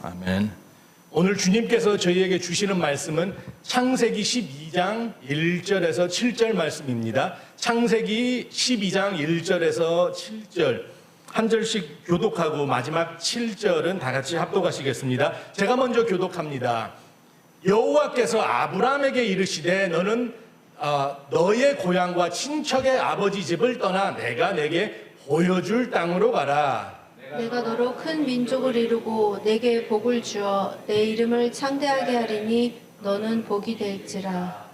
아멘. 오늘 주님께서 저희에게 주시는 말씀은 창세기 12장 1절에서 7절 말씀입니다. 창세기 12장 1절에서 7절 한 절씩 교독하고 마지막 7절은 다 같이 합독하시겠습니다. 제가 먼저 교독합니다. 여호와께서 아브라함에게 이르시되 너는 너의 고향과 친척의 아버지 집을 떠나 내가 내게 보여줄 땅으로 가라. 내가 너로 큰 민족을 이루고 내게 복을 주어 내 이름을 창대하게 하리니 너는 복이 될지라.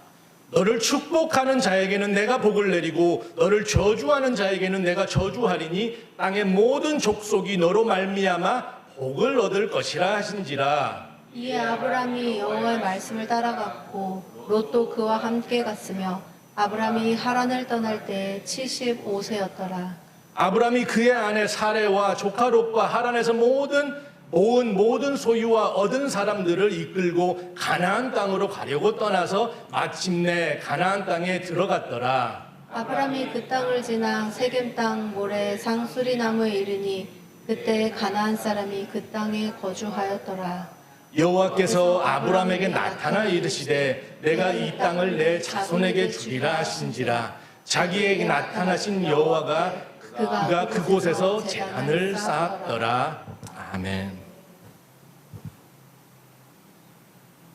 너를 축복하는 자에게는 내가 복을 내리고 너를 저주하는 자에게는 내가 저주하리니 땅의 모든 족속이 너로 말미암아 복을 얻을 것이라 하신지라. 이에 아브라함이 여호와의 말씀을 따라갔고 롯도 그와 함께 갔으며 아브라함이 하란을 떠날 때 75세였더라. 아브라함이 그의 아내 사레와 조카 롯과 하란에서 모은 소유와 얻은 사람들을 이끌고 가나안 땅으로 가려고 떠나서 마침내 가나안 땅에 들어갔더라. 아브라함이 그 땅을 지나 세겜 땅 모래 상수리 나무에 이르니 그때 가나안 사람이 그 땅에 거주하였더라. 여호와께서 아브라함에게 나타나 이르시되 내가 이 땅을 내 자손에게 주리라 하신지라. 자기에게 나타나신 여호와가 그가 그곳에서 제단을 쌓았더라. 아멘.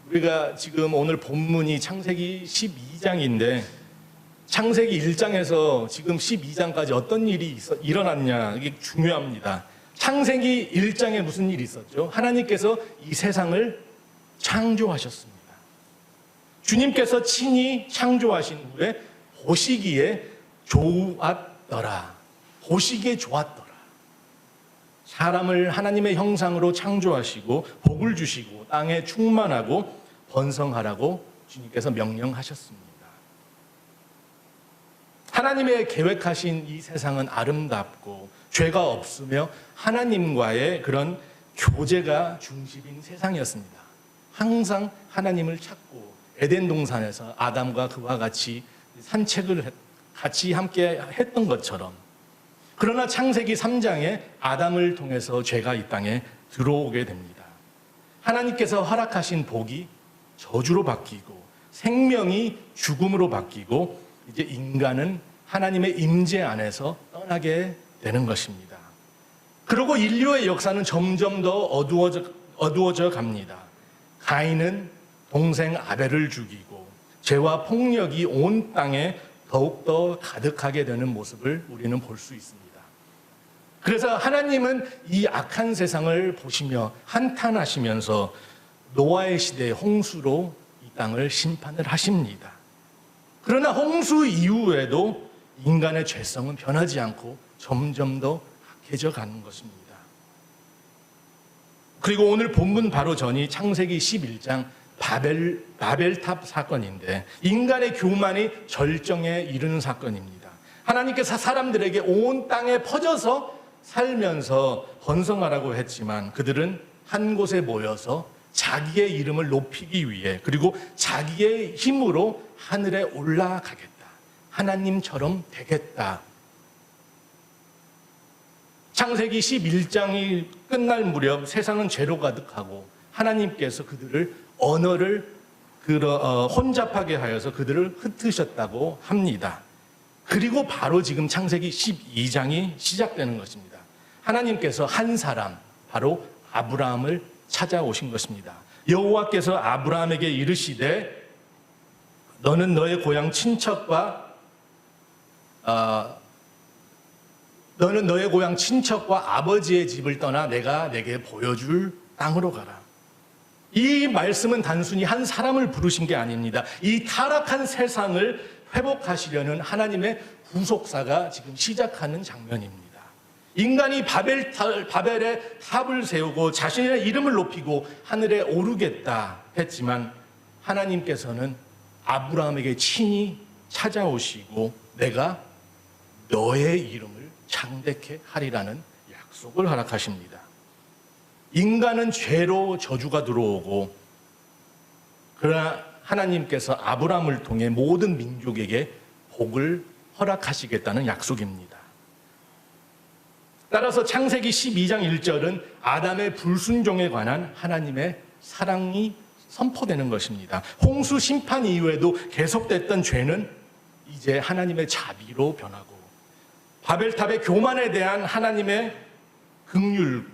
우리가 지금 오늘 본문이 창세기 12장인데 창세기 1장에서 지금 12장까지 어떤 일이 일어났냐, 이게 중요합니다. 창세기 1장에 무슨 일이 있었죠? 하나님께서 이 세상을 창조하셨습니다. 주님께서 친히 창조하신 후에 보시기에 좋았더라. 보시기에 좋았더라. 사람을 하나님의 형상으로 창조하시고 복을 주시고 땅에 충만하고 번성하라고 주님께서 명령하셨습니다. 하나님의 계획하신 이 세상은 아름답고 죄가 없으며 하나님과의 그런 교제가 중심인 세상이었습니다. 항상 하나님을 찾고 에덴 동산에서 아담과 그와 같이 산책을 같이 함께 했던 것처럼, 그러나 창세기 3장에 아담을 통해서 죄가 이 땅에 들어오게 됩니다. 하나님께서 허락하신 복이 저주로 바뀌고 생명이 죽음으로 바뀌고 이제 인간은 하나님의 임재 안에서 떠나게 되는 것입니다. 그리고 인류의 역사는 점점 더 어두워져 갑니다. 가인은 동생 아벨을 죽이고 죄와 폭력이 온 땅에 더욱더 가득하게 되는 모습을 우리는 볼 수 있습니다. 그래서 하나님은 이 악한 세상을 보시며 한탄하시면서 노아의 시대의 홍수로 이 땅을 심판을 하십니다. 그러나 홍수 이후에도 인간의 죄성은 변하지 않고 점점 더 악해져 가는 것입니다. 그리고 오늘 본문 바로 전이 창세기 11장 바벨탑 사건인데 인간의 교만이 절정에 이르는 사건입니다. 하나님께서 사람들에게 온 땅에 퍼져서 살면서 번성하라고 했지만 그들은 한 곳에 모여서 자기의 이름을 높이기 위해 그리고 자기의 힘으로 하늘에 올라가겠다. 하나님처럼 되겠다. 창세기 11장이 끝날 무렵 세상은 죄로 가득하고 하나님께서 그들을 언어를 혼잡하게 하여서 그들을 흩으셨다고 합니다. 그리고 바로 지금 창세기 12장이 시작되는 것입니다. 하나님께서 한 사람, 바로 아브라함을 찾아오신 것입니다. 여호와께서 아브라함에게 이르시되 너는 너의 고향 친척과 아버지의 집을 떠나 내가 내게 보여줄 땅으로 가라. 이 말씀은 단순히 한 사람을 부르신 게 아닙니다. 이 타락한 세상을 회복하시려는 하나님의 구속사가 지금 시작하는 장면입니다. 인간이 바벨의 탑을 세우고 자신의 이름을 높이고 하늘에 오르겠다 했지만 하나님께서는 아브라함에게 친히 찾아오시고 내가 너의 이름을 창대케 하리라는 약속을 허락하십니다. 인간은 죄로 저주가 들어오고 그러나 하나님께서 아브라함을 통해 모든 민족에게 복을 허락하시겠다는 약속입니다. 따라서 창세기 12장 1절은 아담의 불순종에 관한 하나님의 사랑이 선포되는 것입니다. 홍수 심판 이후에도 계속됐던 죄는 이제 하나님의 자비로 변하고, 바벨탑의 교만에 대한 하나님의 긍휼,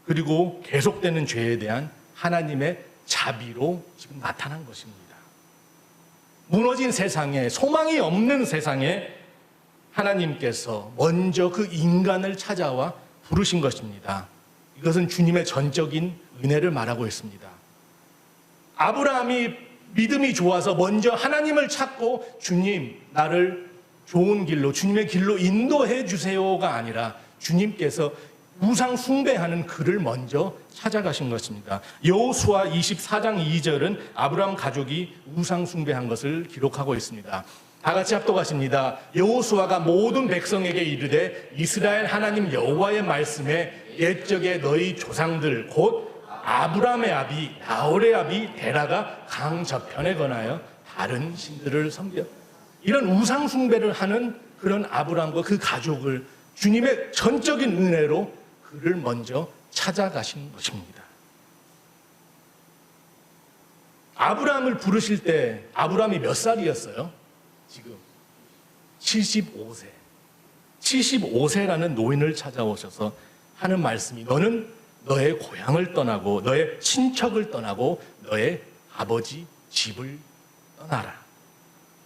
그리고 계속되는 죄에 대한 하나님의 자비로 지금 나타난 것입니다. 무너진 세상에, 소망이 없는 세상에 하나님께서 먼저 그 인간을 찾아와 부르신 것입니다. 이것은 주님의 전적인 은혜를 말하고 있습니다. 아브라함이 믿음이 좋아서 먼저 하나님을 찾고 주님, 나를 좋은 길로, 주님의 길로 인도해 주세요가 아니라 주님께서 우상 숭배하는 그를 먼저 찾아가신 것입니다. 여호수아 24장 2절은 아브라함 가족이 우상 숭배한 것을 기록하고 있습니다. 다 같이 합독하십니다. 여호수아가 모든 백성에게 이르되 이스라엘 하나님 여호와의 말씀에 옛적에 너희 조상들 곧 아브라함의 아비 나홀의 아비 데라가 강 저편에 건하여 다른 신들을 섬겨, 이런 우상 숭배를 하는 그런 아브라함과 그 가족을 주님의 전적인 은혜로 그를 먼저 찾아가신 것입니다. 아브라함을 부르실 때 아브라함이 몇 살이었어요? 지금 75세. 75세라는 노인을 찾아오셔서 하는 말씀이, 너는 너의 고향을 떠나고 너의 친척을 떠나고 너의 아버지 집을 떠나라.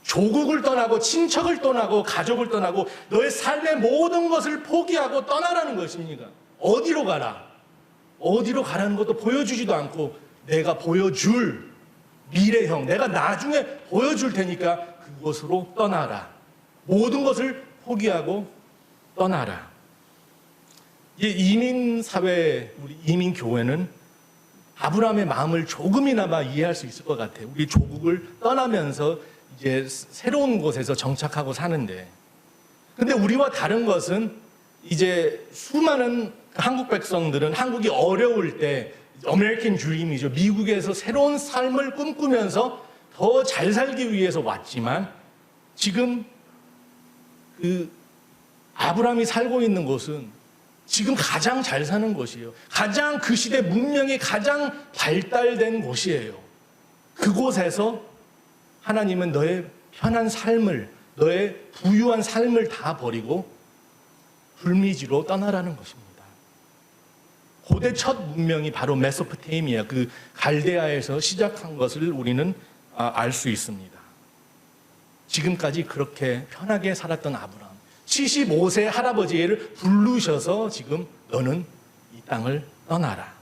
조국을 떠나고 친척을 떠나고 가족을 떠나고 너의 삶의 모든 것을 포기하고 떠나라는 것입니다. 어디로 가라? 어디로 가라는 것도 보여주지도 않고 내가 보여줄 미래형, 내가 나중에 보여줄 테니까 그곳으로 떠나라. 모든 것을 포기하고 떠나라. 이 이민사회, 우리 이민교회는 아브라함의 마음을 조금이나마 이해할 수 있을 것 같아요. 우리 조국을 떠나면서 이제 새로운 곳에서 정착하고 사는데, 근데 우리와 다른 것은 이제 수많은 한국 백성들은 한국이 어려울 때 아메리칸 드림이죠. 미국에서 새로운 삶을 꿈꾸면서 더 잘 살기 위해서 왔지만 지금 그 아브라함이 살고 있는 곳은 지금 가장 잘 사는 곳이에요. 가장 그 시대 문명이 가장 발달된 곳이에요. 그곳에서 하나님은 너의 편한 삶을, 너의 부유한 삶을 다 버리고 불미지로 떠나라는 것입니다. 고대 첫 문명이 바로 메소포타미아, 그 갈대아에서 시작한 것을 우리는 알 수 있습니다. 지금까지 그렇게 편하게 살았던 아브라함, 75세 할아버지를 부르셔서 지금 너는 이 땅을 떠나라.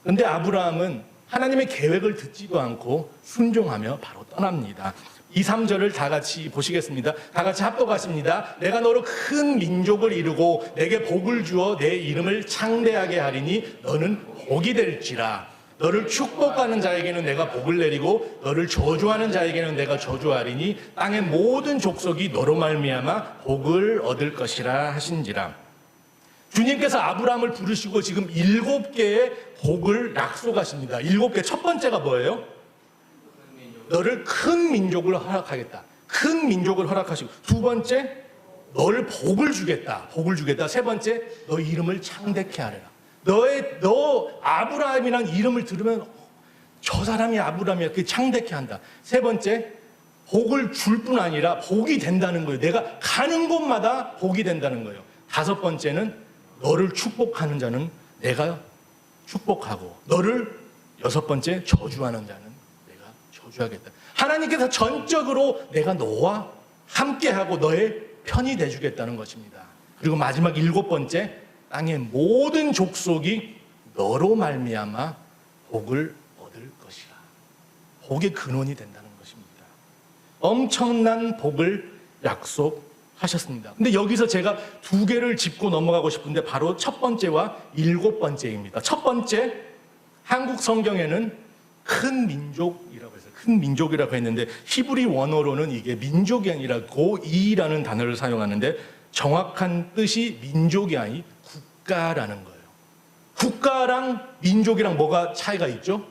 그런데 아브라함은 하나님의 계획을 듣지도 않고 순종하며 바로 떠납니다. 2, 3절을 다 같이 보시겠습니다. 다 같이 합독하십니다. 내가 너로 큰 민족을 이루고 내게 복을 주어 내 이름을 창대하게 하리니 너는 복이 될지라. 너를 축복하는 자에게는 내가 복을 내리고 너를 저주하는 자에게는 내가 저주하리니 땅의 모든 족속이 너로 말미암아 복을 얻을 것이라 하신지라. 주님께서 아브라함을 부르시고 지금 7개의 복을 약속하십니다. 7개. 첫 번째가 뭐예요? 너를 큰 민족을 허락하겠다. 큰 민족을 허락하시고, 두 번째, 너를 복을 주겠다. 복을 주겠다. 세 번째, 너 이름을 창대케 하리라. 너 아브라함이라는 이름을 들으면 저 사람이 아브라함이야. 그게 창대케 한다. 세 번째, 복을 줄 뿐 아니라 복이 된다는 거예요. 내가 가는 곳마다 복이 된다는 거예요. 다섯 번째는 너를 축복하는 자는 내가 축복하고, 너를 여섯 번째 저주하는 자는 내가 저주하겠다. 하나님께서 전적으로 내가 너와 함께하고 너의 편이 돼주겠다는 것입니다. 그리고 마지막 7번째, 땅의 모든 족속이 너로 말미암아 복을 얻을 것이라. 복의 근원이 된다는 것입니다. 엄청난 복을 약속하셨습니다. 근데 여기서 제가 2개를 짚고 넘어가고 싶은데 바로 첫 번째와 7번째입니다. 첫 번째, 한국 성경에는 큰 민족이라고 해서 큰 민족이라고 했는데 히브리 원어로는 이게 민족이 아니라 고이라는 단어를 사용하는데 정확한 뜻이 민족이 아니 국가라는 거예요. 국가랑 민족이랑 뭐가 차이가 있죠?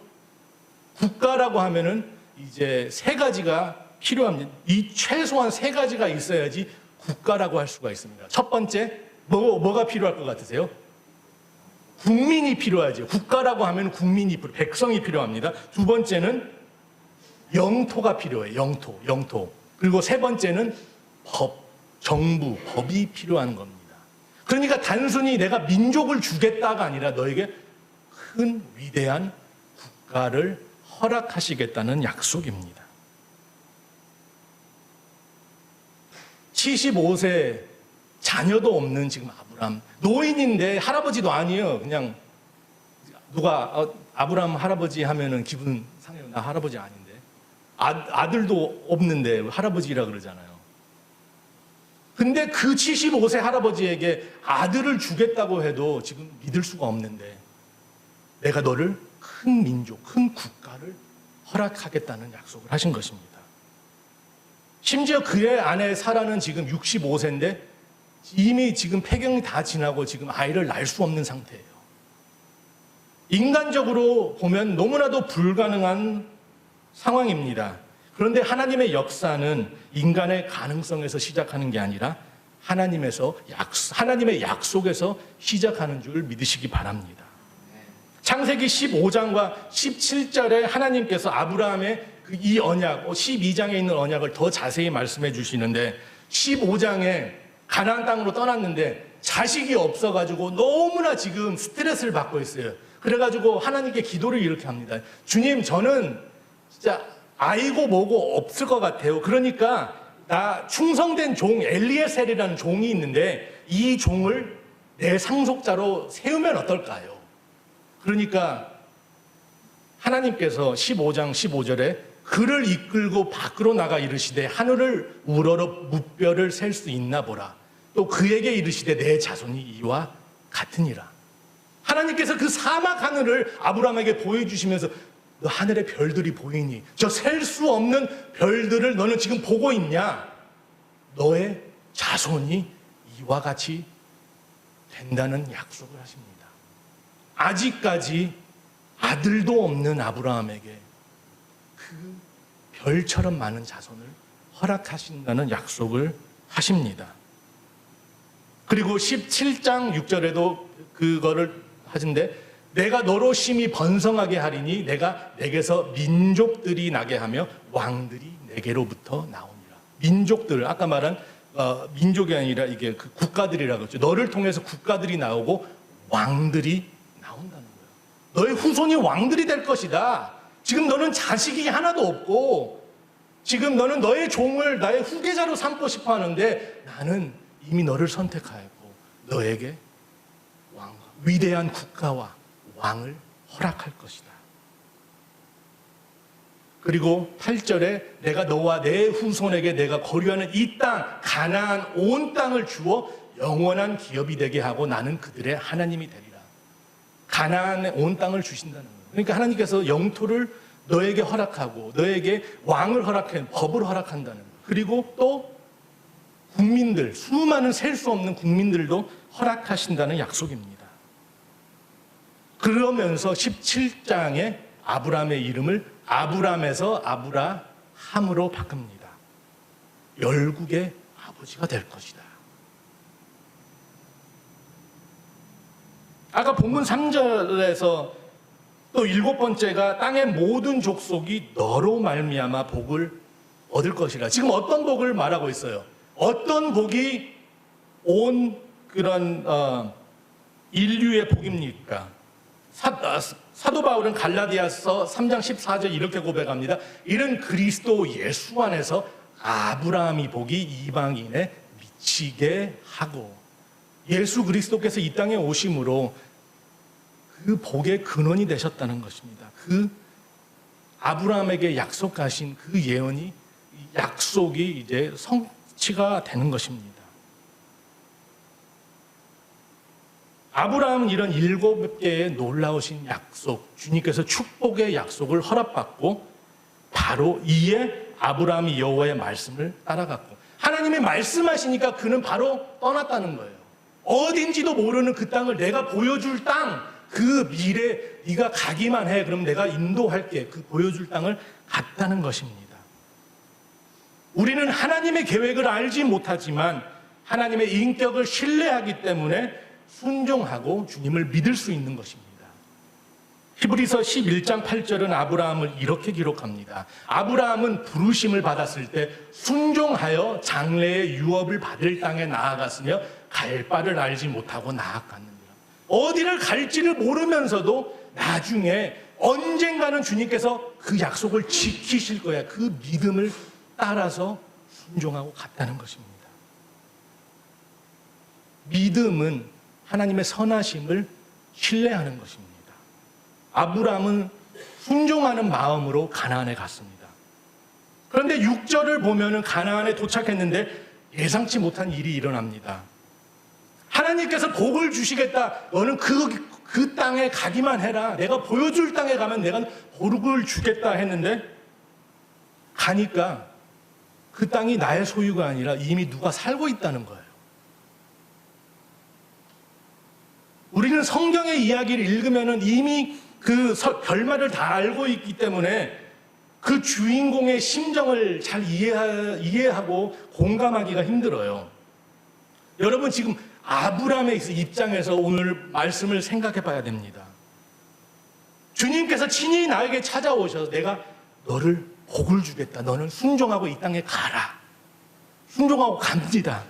국가라고 하면은 이제 3가지가 필요합니다. 이 최소한 3가지가 있어야지 국가라고 할 수가 있습니다. 첫 번째, 뭐가 필요할 것 같으세요? 국민이 필요하죠. 국가라고 하면 국민이, 백성이 필요합니다. 두 번째는 영토가 필요해요. 영토. 그리고 세 번째는 정부, 법이 필요한 겁니다. 그러니까 단순히 내가 민족을 주겠다가 아니라 너에게 큰 위대한 국가를 허락하시겠다는 약속입니다. 75세 자녀도 없는 지금 아브람, 노인인데 할아버지도 아니에요. 그냥 누가 아브람 할아버지 하면은 기분 상해요. 나 할아버지 아닌데. 아들도 없는데 할아버지라 그러잖아요. 근데 그 75세 할아버지에게 아들을 주겠다고 해도 지금 믿을 수가 없는데 내가 너를 큰 민족, 큰 국가를 허락하겠다는 약속을 하신 것입니다. 심지어 그의 아내 사라는 지금 65세인데 이미 지금 폐경이 다 지나고 지금 아이를 낳을 수 없는 상태예요. 인간적으로 보면 너무나도 불가능한 상황입니다. 그런데 하나님의 역사는 인간의 가능성에서 시작하는 게 아니라 하나님의 약속에서 시작하는 줄 믿으시기 바랍니다. 창세기 15장과 17절에 하나님께서 아브라함의 이 언약, 12장에 있는 언약을 더 자세히 말씀해 주시는데 15장에 가나안 땅으로 떠났는데 자식이 없어가지고 너무나 지금 스트레스를 받고 있어요. 그래가지고 하나님께 기도를 이렇게 합니다. 주님, 저는 진짜 아이고 뭐고 없을 것 같아요. 그러니까 나 충성된 종 엘리에셀이라는 종이 있는데 이 종을 내 상속자로 세우면 어떨까요? 그러니까 하나님께서 15장 15절에 그를 이끌고 밖으로 나가 이르시되 하늘을 우러러 무뼈를 셀 수 있나 보라. 또 그에게 이르시되 내 자손이 이와 같으니라. 하나님께서 그 사막 하늘을 아브라함에게 보여주시면서 너 하늘의 별들이 보이니 저 셀 수 없는 별들을 너는 지금 보고 있냐? 너의 자손이 이와 같이 된다는 약속을 하십니다. 아직까지 아들도 없는 아브라함에게 그 별처럼 많은 자손을 허락하신다는 약속을 하십니다. 그리고 17장 6절에도 그거를 하신데 내가 너로 심히 번성하게 하리니 내가 내게서 민족들이 나게 하며 왕들이 내게로부터 나오니라. 민족들, 아까 말한 민족이 아니라 이게 그 국가들이라고 했죠. 너를 통해서 국가들이 나오고 왕들이 나온다는 거예요. 너의 후손이 왕들이 될 것이다. 지금 너는 자식이 하나도 없고 지금 너는 너의 종을 나의 후계자로 삼고 싶어 하는데 나는 이미 너를 선택하였고 너에게 위대한 국가와 왕을 허락할 것이다. 그리고 8절에 내가 너와 내 후손에게 내가 거류하는 이 땅 가나안 온 땅을 주어 영원한 기업이 되게 하고 나는 그들의 하나님이 되리라. 가나안의 온 땅을 주신다는 거예요. 그러니까 하나님께서 영토를 너에게 허락하고 너에게 왕을 허락해 법을 허락한다는 거예요. 그리고 또 국민들, 수많은 셀 수 없는 국민들도 허락하신다는 약속입니다. 그러면서 17장에 아브라함의 이름을 아브람에서 아브라함으로 바꿉니다. 열국의 아버지가 될 것이다. 아까 본문 3절에서 또 7번째가 땅의 모든 족속이 너로 말미암아 복을 얻을 것이라. 지금 어떤 복을 말하고 있어요? 어떤 복이 온 그런 인류의 복입니까? 사도 바울은 갈라디아서 3장 14절 이렇게 고백합니다. 이는 그리스도 예수 안에서 아브라함이 복이 이방인에 미치게 하고, 예수 그리스도께서 이 땅에 오심으로 그 복의 근원이 되셨다는 것입니다. 그 아브라함에게 약속하신 그 예언이, 약속이 이제 성취가 되는 것입니다. 아브라함은 이런 7개의 놀라우신 약속, 주님께서 축복의 약속을 허락받고 바로 이에 아브라함이 여호와의 말씀을 따라갔고, 하나님이 말씀하시니까 그는 바로 떠났다는 거예요. 어딘지도 모르는 그 땅을 내가 보여줄 땅, 그 미래 네가 가기만 해. 그럼 내가 인도할게. 그 보여줄 땅을 갔다는 것입니다. 우리는 하나님의 계획을 알지 못하지만 하나님의 인격을 신뢰하기 때문에 순종하고 주님을 믿을 수 있는 것입니다. 히브리서 11장 8절은 아브라함을 이렇게 기록합니다. 아브라함은 부르심을 받았을 때 순종하여 장래의 유업을 받을 땅에 나아갔으며 갈 바를 알지 못하고 나아갔느니라. 어디를 갈지를 모르면서도 나중에 언젠가는 주님께서 그 약속을 지키실 거야. 그 믿음을 따라서 순종하고 갔다는 것입니다. 믿음은 하나님의 선하심을 신뢰하는 것입니다. 아브라함은 순종하는 마음으로 가나안에 갔습니다. 그런데 6절을 보면은 가나안에 도착했는데 예상치 못한 일이 일어납니다. 하나님께서 복을 주시겠다. 너는 그 땅에 가기만 해라. 내가 보여줄 땅에 가면 내가 복을 주겠다 했는데 가니까 그 땅이 나의 소유가 아니라 이미 누가 살고 있다는 거예요. 우리는 성경의 이야기를 읽으면은 이미 그 결말을 다 알고 있기 때문에 그 주인공의 심정을 잘 이해하고 공감하기가 힘들어요. 여러분 지금 아브라함의 입장에서 오늘 말씀을 생각해 봐야 됩니다. 주님께서 친히 나에게 찾아오셔서 내가 너를 복을 주겠다. 너는 순종하고 이 땅에 가라. 순종하고 갑니다.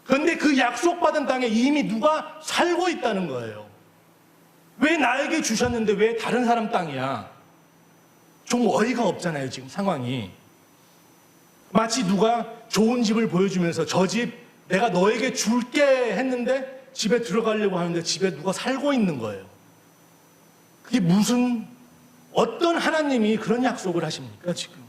그런데 그 약속받은 땅에 이미 누가 살고 있다는 거예요. 왜 나에게 주셨는데 왜 다른 사람 땅이야? 좀 어이가 없잖아요, 지금 상황이. 마치 누가 좋은 집을 보여주면서 저 집 내가 너에게 줄게 했는데 집에 들어가려고 하는데 집에 누가 살고 있는 거예요. 그게 어떤 하나님이 그런 약속을 하십니까, 지금?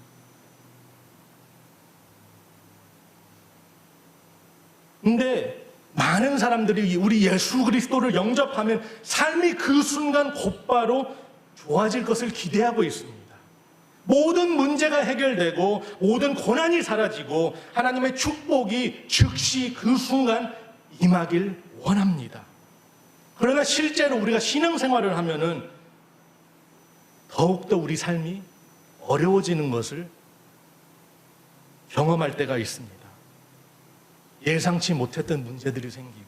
근데 많은 사람들이 우리 예수 그리스도를 영접하면 삶이 그 순간 곧바로 좋아질 것을 기대하고 있습니다. 모든 문제가 해결되고 모든 고난이 사라지고 하나님의 축복이 즉시 그 순간 임하길 원합니다. 그러나 실제로 우리가 신앙생활을 하면은 더욱더 우리 삶이 어려워지는 것을 경험할 때가 있습니다. 예상치 못했던 문제들이 생기고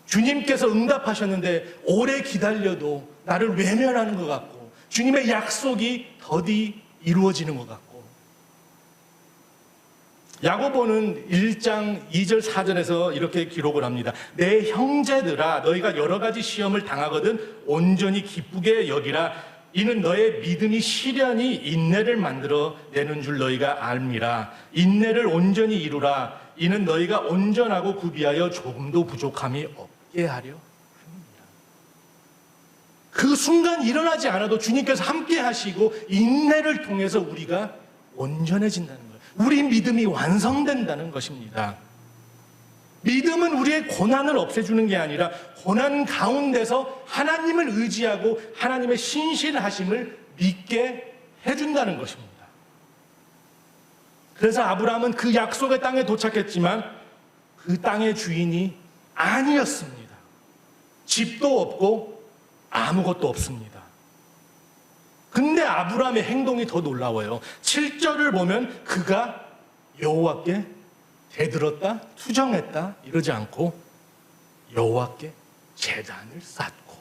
주님께서 응답하셨는데 오래 기다려도 나를 외면하는 것 같고 주님의 약속이 더디 이루어지는 것 같고 야고보는 1장 2절 4절에서 이렇게 기록을 합니다. 내 형제들아 너희가 여러 가지 시험을 당하거든 온전히 기쁘게 여기라. 이는 너의 믿음이 시련이 인내를 만들어 내는 줄 너희가 알미라. 인내를 온전히 이루라. 이는 너희가 온전하고 구비하여 조금도 부족함이 없게 하려 합니다. 그 순간 일어나지 않아도 주님께서 함께 하시고 인내를 통해서 우리가 온전해진다는 거예요. 우리 믿음이 완성된다는 것입니다. 믿음은 우리의 고난을 없애주는 게 아니라 고난 가운데서 하나님을 의지하고 하나님의 신실하심을 믿게 해준다는 것입니다. 그래서 아브라함은 그 약속의 땅에 도착했지만 그 땅의 주인이 아니었습니다. 집도 없고 아무것도 없습니다. 근데 아브라함의 행동이 더 놀라워요. 7절을 보면 그가 여호와께 대들었다, 투정했다 이러지 않고 여호와께 제단을 쌓고.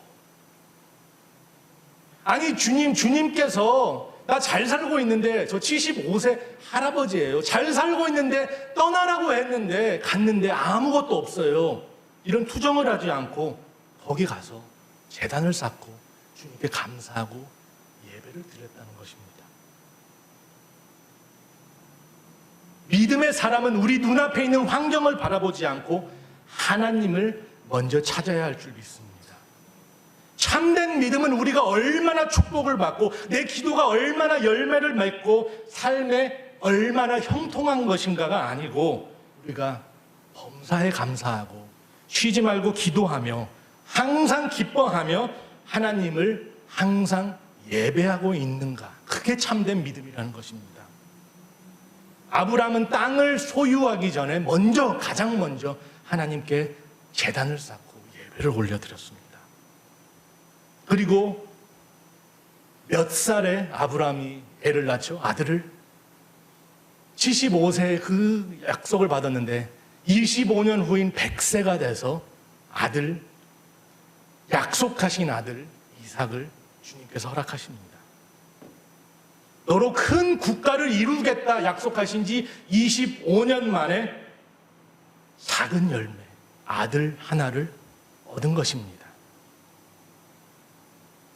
아니 주님께서 나 잘 살고 있는데 저 75세 할아버지예요. 잘 살고 있는데 떠나라고 했는데 갔는데 아무것도 없어요. 이런 투정을 하지 않고 거기 가서 제단을 쌓고 주님께 감사하고 예배를 드렸다는 것입니다. 믿음의 사람은 우리 눈앞에 있는 환경을 바라보지 않고 하나님을 먼저 찾아야 할 줄 믿습니다. 참된 믿음은 우리가 얼마나 축복을 받고 내 기도가 얼마나 열매를 맺고 삶에 얼마나 형통한 것인가가 아니고 우리가 범사에 감사하고 쉬지 말고 기도하며 항상 기뻐하며 하나님을 항상 예배하고 있는가. 그게 참된 믿음이라는 것입니다. 아브라함은 땅을 소유하기 전에 가장 먼저 하나님께 제단을 쌓고 예배를 올려드렸습니다. 그리고 몇 살에 아브라함이 애를 낳죠? 아들을. 75세에 그 약속을 받았는데 25년 후인 100세가 돼서 약속하신 아들 이삭을 주님께서 허락하십니다. 너로 큰 국가를 이루겠다 약속하신 지 25년 만에 작은 열매, 아들 하나를 얻은 것입니다.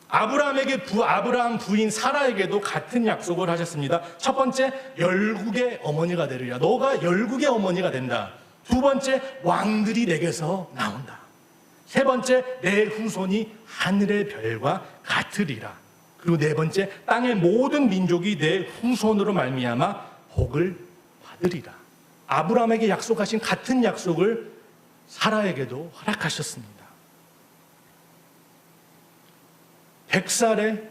아브라함 부인 사라에게도 같은 약속을 하셨습니다. 첫 번째, 열국의 어머니가 되리라. 너가 열국의 어머니가 된다. 두 번째, 왕들이 내게서 나온다. 세 번째, 내 후손이 하늘의 별과 같으리라. 그리고 네 번째, 땅의 모든 민족이 내 후손으로 말미암아 복을 받으리라. 아브라함에게 약속하신 같은 약속을 사라에게도 허락하셨습니다. 100살에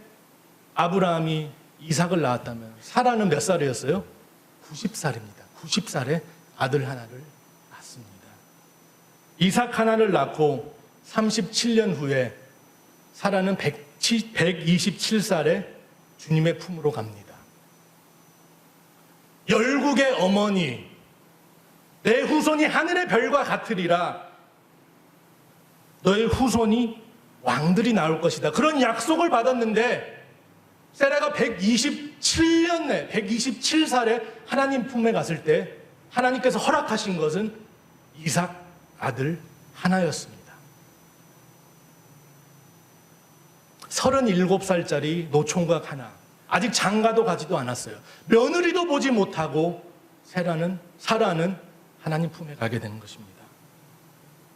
아브라함이 이삭을 낳았다면 사라는 몇 살이었어요? 90살입니다. 90살에 아들 하나를 낳습니다. 이삭 하나를 낳고 37년 후에 사라는 127살에 주님의 품으로 갑니다. 열국의 어머니, 내 후손이 하늘의 별과 같으리라. 너의 후손이 왕들이 나올 것이다. 그런 약속을 받았는데 세라가 127살에 하나님 품에 갔을 때 하나님께서 허락하신 것은 이삭 아들 하나였습니다. 37살짜리 노총각 하나, 아직 장가도 가지도 않았어요. 며느리도 보지 못하고 사라는 하나님 품에 가게 되는 것입니다.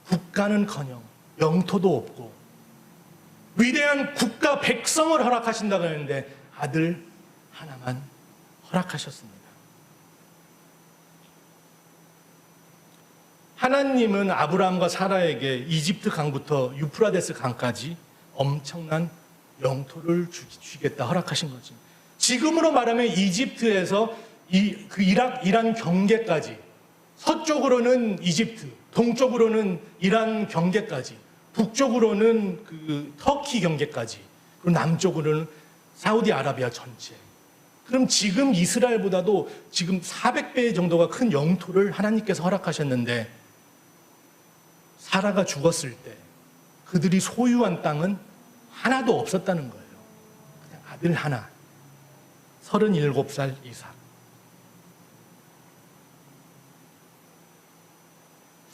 국가는커녕 영토도 없고 위대한 국가 백성을 허락하신다고 했는데 아들 하나만 허락하셨습니다. 하나님은 아브라함과 사라에게 이집트 강부터 유프라데스 강까지 엄청난 영토를 주겠다 허락하신 거지. 지금으로 말하면 이집트에서 이란 경계까지, 서쪽으로는 이집트, 동쪽으로는 이란 경계까지, 북쪽으로는 터키 경계까지, 그리고 남쪽으로는 사우디아라비아 전체. 그럼 지금 이스라엘보다도 지금 400배 정도가 큰 영토를 하나님께서 허락하셨는데 사라가 죽었을 때 그들이 소유한 땅은 하나도 없었다는 거예요. 그냥 아들 하나, 37살 이삭.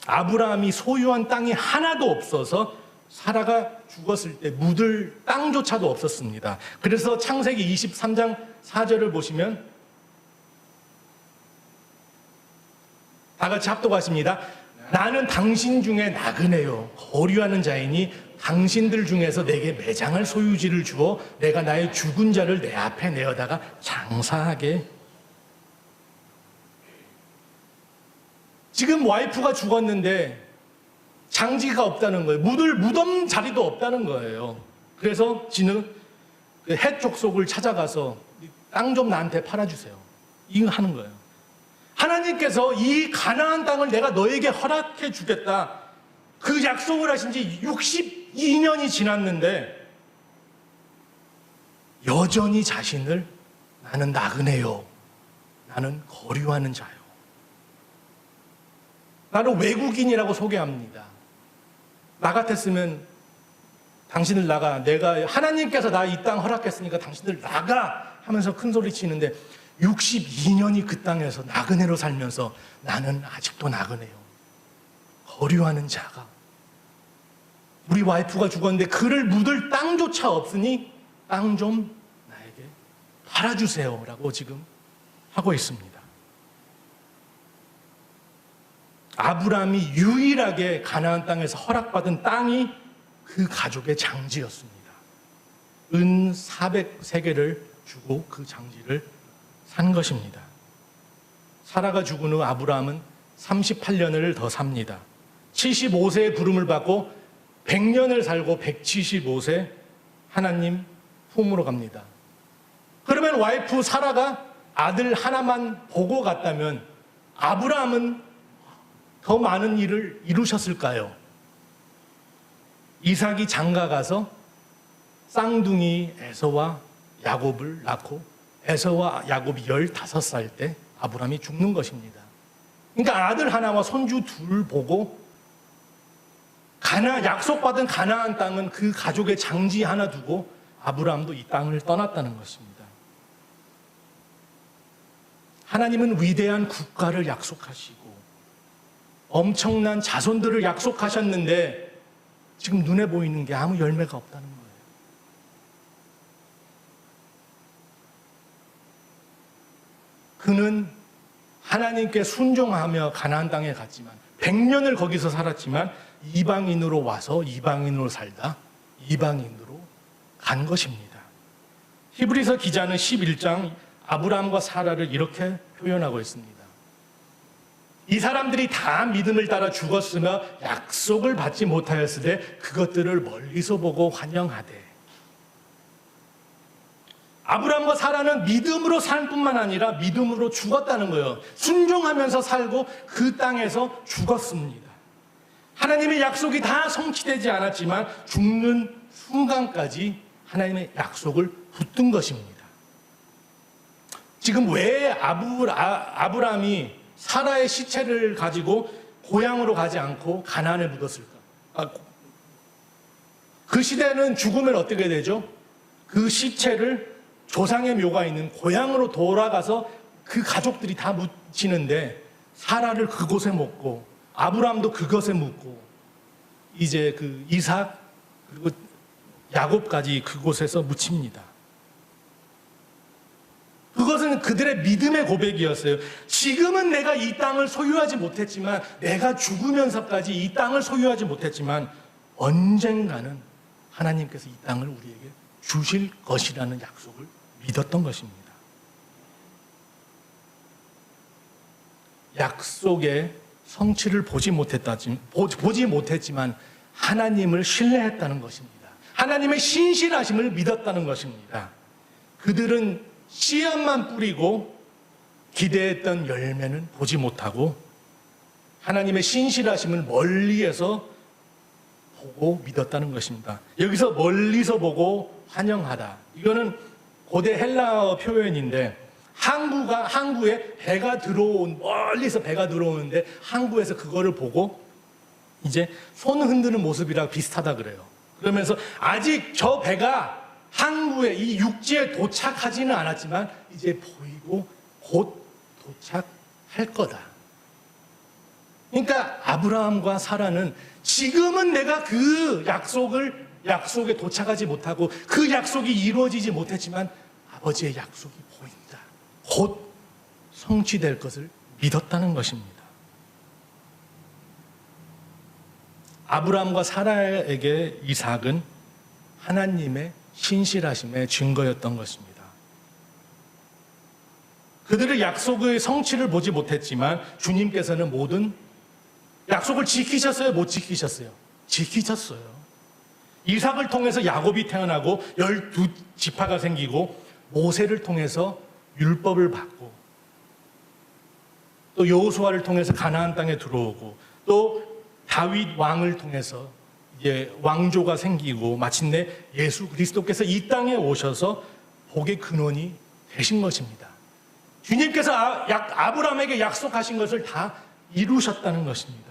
아브라함이 소유한 땅이 하나도 없어서 사라가 죽었을 때 묻을 땅조차도 없었습니다. 그래서 창세기 23장 4절을 보시면 다 같이 합독하십니다. 나는 당신 중에 나그네요 거류하는 자이니 당신들 중에서 내게 매장할 소유지를 주어 내가 나의 죽은 자를 내 앞에 내어다가 장사하게. 지금 와이프가 죽었는데 장지가 없다는 거예요. 무덤 자리도 없다는 거예요. 그래서 지는 해 족속을 찾아가서 땅 좀 나한테 팔아주세요. 이거 하는 거예요. 하나님께서 이 가나안 땅을 내가 너에게 허락해 주겠다. 그 약속을 하신 지 62년이 지났는데 여전히 자신을 나는 나그네요. 나는 거류하는 자요. 나는 외국인이라고 소개합니다. 나 같았으면 당신들 나가. 내가 하나님께서 나 이 땅 허락했으니까 당신들 나가 하면서 큰 소리 치는데 62년이 그 땅에서 나그네로 살면서 나는 아직도 나그네요. 거류하는 자가. 우리 와이프가 죽었는데 그를 묻을 땅조차 없으니 땅 좀 나에게 팔아주세요 라고 지금 하고 있습니다. 아브라함이 유일하게 가나안 땅에서 허락받은 땅이 그 가족의 장지였습니다. 은 400세겔을 주고 그 장지를 산 것입니다. 사라가 죽은 후 아브라함은 38년을 더 삽니다. 75세의 부름을 받고 100년을 살고 175세 하나님 품으로 갑니다. 그러면 와이프 사라가 아들 하나만 보고 갔다면 아브라함은 더 많은 일을 이루셨을까요? 이삭이 장가 가서 쌍둥이 에서와 야곱을 낳고 에서와 야곱이 15살 때 아브라함이 죽는 것입니다. 그러니까 아들 하나와 손주 둘 보고 약속받은 가나안 땅은 그 가족의 장지 하나 두고 아브라함도 이 땅을 떠났다는 것입니다. 하나님은 위대한 국가를 약속하시고 엄청난 자손들을 약속하셨는데 지금 눈에 보이는 게 아무 열매가 없다는 거예요. 그는 하나님께 순종하며 가나안 땅에 갔지만 100년을 거기서 살았지만 이방인으로 와서 이방인으로 살다 이방인으로 간 것입니다. 히브리서 기자는 11장 아브라함과 사라를 이렇게 표현하고 있습니다. 이 사람들이 다 믿음을 따라 죽었으며 약속을 받지 못하였으되 그것들을 멀리서 보고 환영하되. 아브라함과 사라는 믿음으로 살 뿐만 아니라 믿음으로 죽었다는 거예요. 순종하면서 살고 그 땅에서 죽었습니다. 하나님의 약속이 다 성취되지 않았지만 죽는 순간까지 하나님의 약속을 붙든 것입니다. 지금 왜 아브라함이 사라의 시체를 가지고 고향으로 가지 않고 가나안에 묻었을까? 그 시대는 죽으면 어떻게 되죠? 그 시체를 조상의 묘가 있는 고향으로 돌아가서 그 가족들이 다 묻히는데 사라를 그곳에 묻고 아브라함도 그것에 묻고 이제 그 이삭 그리고 야곱까지 그곳에서 묻힙니다. 그것은 그들의 믿음의 고백이었어요. 지금은 내가 이 땅을 소유하지 못했지만 내가 죽으면서까지 이 땅을 소유하지 못했지만 언젠가는 하나님께서 이 땅을 우리에게 주실 것이라는 약속을 믿었던 것입니다. 약속의 성취를 보지 못했지만 하나님을 신뢰했다는 것입니다. 하나님의 신실하심을 믿었다는 것입니다. 그들은 씨앗만 뿌리고 기대했던 열매는 보지 못하고 하나님의 신실하심을 멀리에서 보고 믿었다는 것입니다. 여기서 멀리서 보고 환영하다. 이거는 고대 헬라어 표현인데 항구에 멀리서 배가 들어오는데 항구에서 그거를 보고 이제 손 흔드는 모습이랑 비슷하다 그래요. 그러면서 아직 저 배가 항구에 이 육지에 도착하지는 않았지만 이제 보이고 곧 도착할 거다. 그러니까 아브라함과 사라는 지금은 내가 그 약속에 도착하지 못하고 그 약속이 이루어지지 못했지만 아버지의 약속이 보인다. 곧 성취될 것을 믿었다는 것입니다. 아브라함과 사라에게 이삭은 하나님의 신실하심의 증거였던 것입니다. 그들의 약속의 성취를 보지 못했지만 주님께서는 모든 약속을 지키셨어요? 못 지키셨어요? 지키셨어요. 이삭을 통해서 야곱이 태어나고 12지파가 생기고 모세를 통해서 율법을 받고 또 여호수아를 통해서 가나안 땅에 들어오고 또 다윗 왕을 통해서 이제 왕조가 생기고 마침내 예수 그리스도께서 이 땅에 오셔서 복의 근원이 되신 것입니다. 주님께서 아브라함에게 약속하신 것을 다 이루셨다는 것입니다.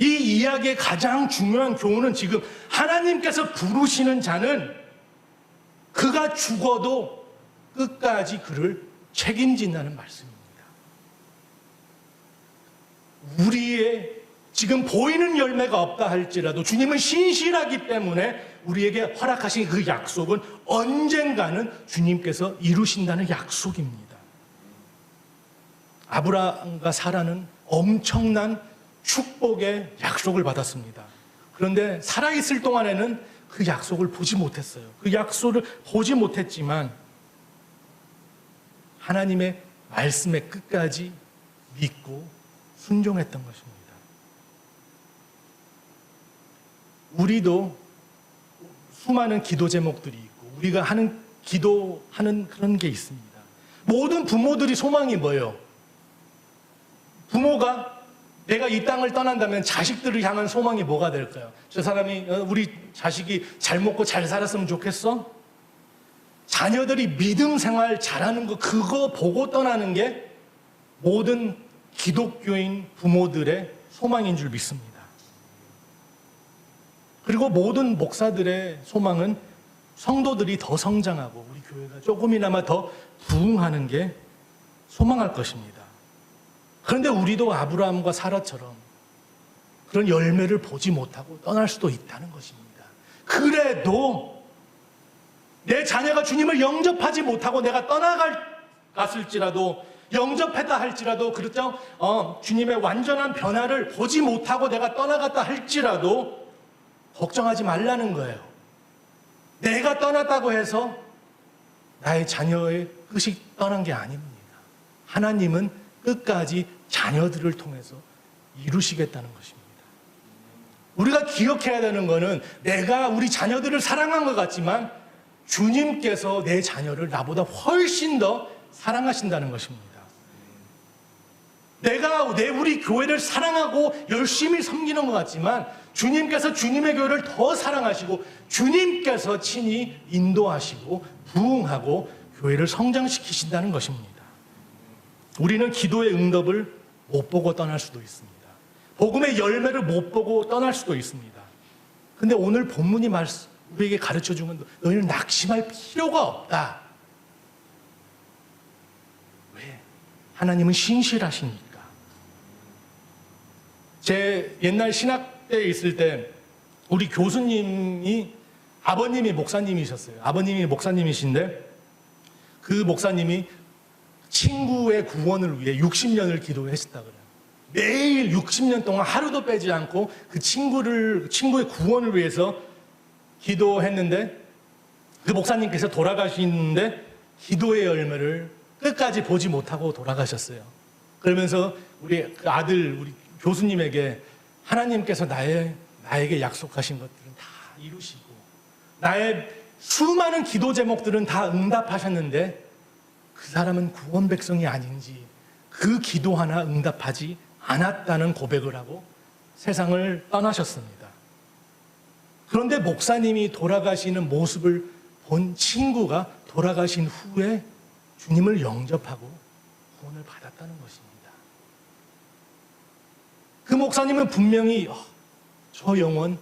이 이야기의 가장 중요한 교훈은 지금 하나님께서 부르시는 자는 그가 죽어도 끝까지 그를 책임진다는 말씀입니다. 우리의 지금 보이는 열매가 없다 할지라도 주님은 신실하기 때문에 우리에게 허락하신 그 약속은 언젠가는 주님께서 이루신다는 약속입니다. 아브라함과 사라는 엄청난 축복의 약속을 받았습니다. 그런데 살아있을 동안에는 그 약속을 보지 못했어요. 그 약속을 보지 못했지만 하나님의 말씀에 끝까지 믿고 순종했던 것입니다. 우리도 수많은 기도 제목들이 있고 우리가 기도하는 그런 게 있습니다. 모든 부모들이 소망이 뭐예요? 부모가 내가 이 땅을 떠난다면 자식들을 향한 소망이 뭐가 될까요? 저 사람이 우리 자식이 잘 먹고 잘 살았으면 좋겠어? 자녀들이 믿음 생활 잘하는 거 그거 보고 떠나는 게 모든 기독교인 부모들의 소망인 줄 믿습니다. 그리고 모든 목사들의 소망은 성도들이 더 성장하고 우리 교회가 조금이나마 더 부흥하는 게 소망할 것입니다. 그런데 우리도 아브라함과 사라처럼 그런 열매를 보지 못하고 떠날 수도 있다는 것입니다. 그래도 내 자녀가 주님을 영접하지 못하고 내가 떠나갔을지라도 영접했다 할지라도 그렇죠? 주님의 완전한 변화를 보지 못하고 내가 떠나갔다 할지라도 걱정하지 말라는 거예요. 내가 떠났다고 해서 나의 자녀의 끝이 떠난 게 아닙니다. 하나님은 끝까지 자녀들을 통해서 이루시겠다는 것입니다. 우리가 기억해야 되는 것은 내가 우리 자녀들을 사랑한 것 같지만 주님께서 내 자녀를 나보다 훨씬 더 사랑하신다는 것입니다. 내가 우리 교회를 사랑하고 열심히 섬기는 것 같지만 주님께서 주님의 교회를 더 사랑하시고 주님께서 친히 인도하시고 부흥하고 교회를 성장시키신다는 것입니다. 우리는 기도의 응답을 못 보고 떠날 수도 있습니다. 복음의 열매를 못 보고 떠날 수도 있습니다. 근데 오늘 본문이 우리에게 가르쳐 준 건 너희는 낙심할 필요가 없다. 왜? 하나님은 신실하시니까. 제 옛날 신학 때에 있을 때 우리 교수님이 아버님이 목사님이셨어요. 아버님이 목사님이신데 그 목사님이 친구의 구원을 위해 60년을 기도했었다 그래요. 매일 60년 동안 하루도 빼지 않고 그 친구의 구원을 위해서 기도했는데 그 목사님께서 돌아가시는데 기도의 열매를 끝까지 보지 못하고 돌아가셨어요. 그러면서 우리 그 아들 우리 교수님에게 하나님께서 나에게 약속하신 것들은 다 이루시고 나의 수많은 기도 제목들은 다 응답하셨는데 그 사람은 구원 백성이 아닌지 그 기도 하나 응답하지 않았다는 고백을 하고 세상을 떠나셨습니다. 그런데 목사님이 돌아가시는 모습을 본 친구가 돌아가신 후에 주님을 영접하고 구원을 받았다는 것입니다. 그 목사님은 분명히 저 영혼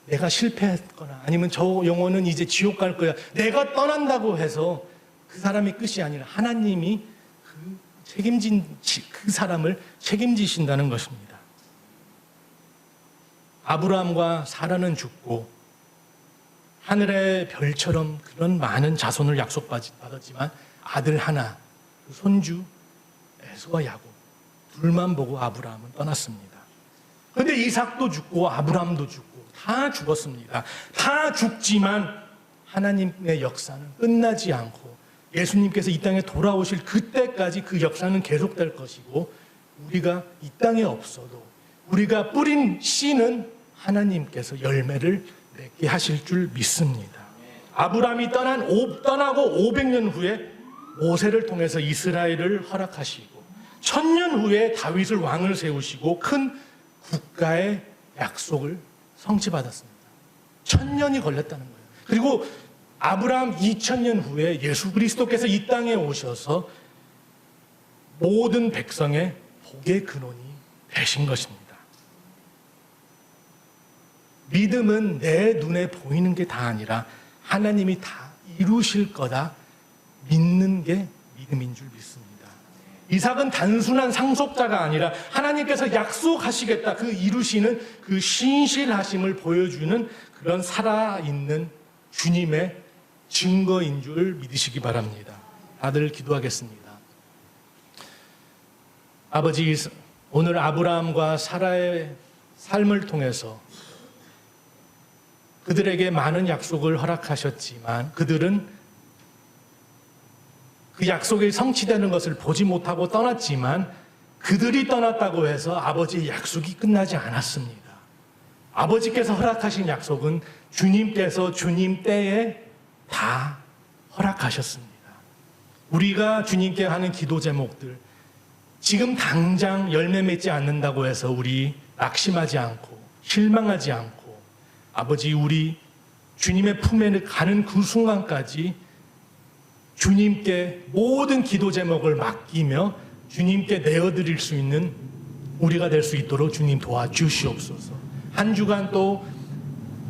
내가 실패했거나 아니면 저 영혼은 이제 지옥 갈 거야. 내가 떠난다고 해서 그 사람의 끝이 아니라 하나님이 그 사람을 책임지신다는 것입니다. 아브라함과 사라는 죽고 하늘의 별처럼 그런 많은 자손을 약속받았지만 아들 하나, 손주 에서와 야곱 둘만 보고 아브라함은 떠났습니다. 그런데 이삭도 죽고 아브라함도 죽고 다 죽었습니다. 다 죽지만 하나님의 역사는 끝나지 않고 예수님께서 이 땅에 돌아오실 그때까지 그 역사는 계속될 것이고 우리가 이 땅에 없어도 우리가 뿌린 씨는 하나님께서 열매를 맺게 하실 줄 믿습니다. 아브라함이 떠나고 500년 후에 모세를 통해서 이스라엘을 허락하시고 1000년 후에 다윗을 왕을 세우시고 큰 국가의 약속을 성취받았습니다. 1000년이 걸렸다는 거예요. 그리고 아브라함 2000년 후에 예수 그리스도께서 이 땅에 오셔서 모든 백성의 복의 근원이 되신 것입니다. 믿음은 내 눈에 보이는 게 다 아니라 하나님이 다 이루실 거다 믿는 게 믿음인 줄 믿습니다. 이삭은 단순한 상속자가 아니라 하나님께서 약속하시겠다 그 이루시는 그 신실하심을 보여주는 그런 살아있는 주님의 증거인 줄 믿으시기 바랍니다. 다들 기도하겠습니다. 아버지, 오늘 아브라함과 사라의 삶을 통해서 그들에게 많은 약속을 허락하셨지만 그들은 그 약속이 성취되는 것을 보지 못하고 떠났지만 그들이 떠났다고 해서 아버지의 약속이 끝나지 않았습니다. 아버지께서 허락하신 약속은 주님께서 주님 때에 다 허락하셨습니다. 우리가 주님께 하는 기도 제목들 지금 당장 열매 맺지 않는다고 해서 우리 낙심하지 않고 실망하지 않고 아버지 우리 주님의 품에 가는 그 순간까지 주님께 모든 기도 제목을 맡기며 주님께 내어드릴 수 있는 우리가 될 수 있도록 주님 도와주시옵소서. 한 주간 또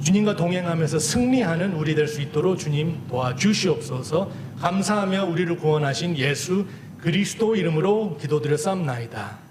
주님과 동행하면서 승리하는 우리 될 수 있도록 주님 도와주시옵소서. 감사하며 우리를 구원하신 예수 그리스도 이름으로 기도드렸사옵나이다.